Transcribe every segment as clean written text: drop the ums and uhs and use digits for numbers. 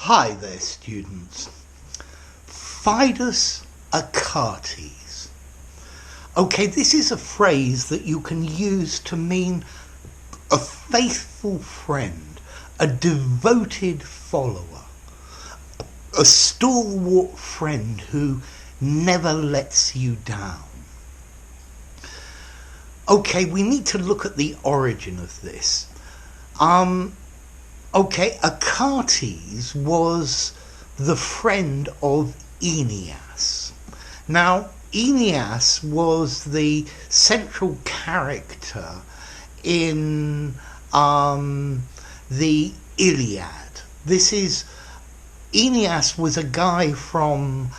Hi there, students. Fidus Achates. Okay, this is a phrase that you can use to mean a faithful friend, a devoted follower, a stalwart friend who never lets you down. Okay, we need to look at the origin of this. Okay, Achates was the friend of Aeneas. Now, Aeneas was the central character in the Iliad. Aeneas was a guy from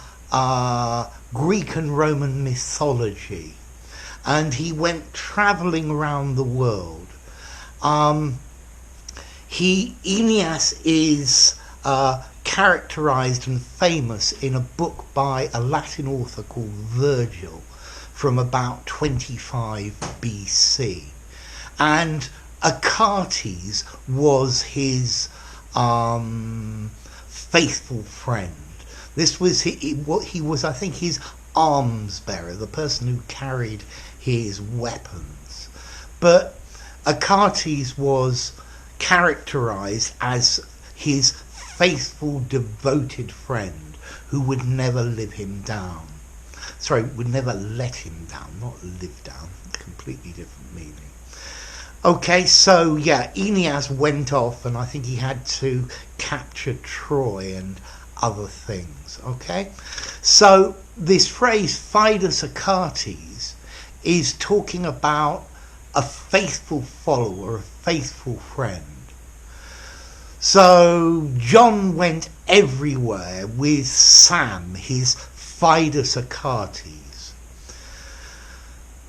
Greek and Roman mythology, and he went travelling around the world. Aeneas is characterised and famous in a book by a Latin author called Virgil from about 25 BC. And Achates was his faithful friend. He was, I think, his arms bearer, the person who carried his weapons. But Achates was characterized as his faithful, devoted friend who would never would never let him down, not live down, completely different meaning. Okay, so yeah, Aeneas went off, and I think he had to capture Troy and other things. Okay, so this phrase Fidus Achates is talking about a faithful follower, a faithful friend. So John went everywhere with Sam, his Fidus Achates.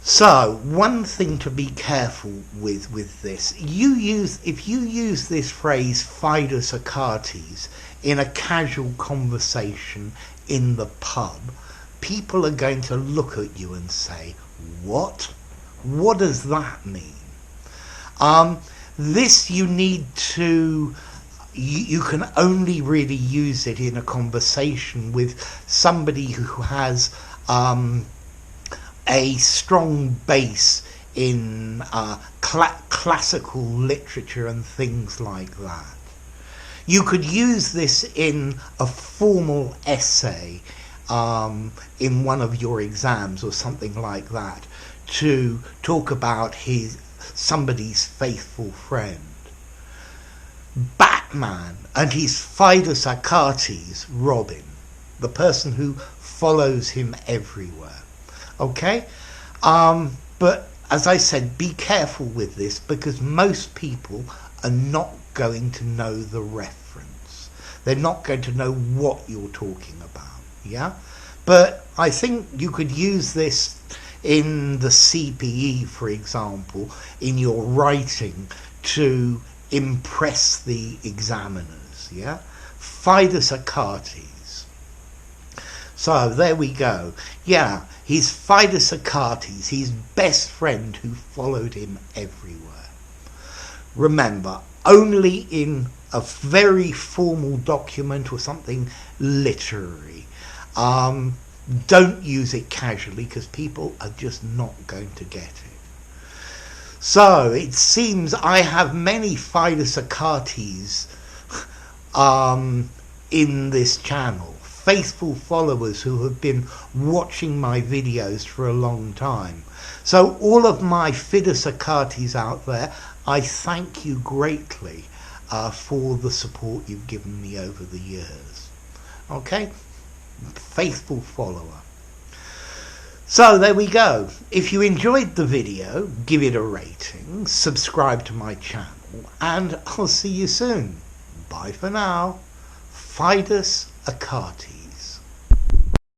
So one thing to be careful with this, if you use this phrase Fidus Achates in a casual conversation in the pub, people are going to look at you and say, "What? What does that mean?" This you can only really use it in a conversation with somebody who has a strong base in classical literature and things like that. You could use this in a formal essay in one of your exams or something like that, to talk about somebody's faithful friend. Batman and his Fidus Achates, Robin, the person who follows him everywhere. Okay? But as I said, be careful with this, because most people are not going to know the reference. They're not going to know what you're talking about. Yeah? But I think you could use this in the CPE, for example, in your writing to impress the examiners. Yeah, Fidus Achates. So there we go. Yeah, he's Fidus Achates, his best friend who followed him everywhere. Remember, only in a very formal document or something literary. Don't use it casually, because people are just not going to get it. So it seems I have many Fidus Achates in this channel, faithful followers who have been watching my videos for a long time. So all of my Fidus Achates out there, I thank you greatly for the support you've given me over the years. Okay? Faithful follower. So there we go. If you enjoyed the video, give it a rating, subscribe to my channel, and I'll see you soon. Bye for now. Fidus Achates.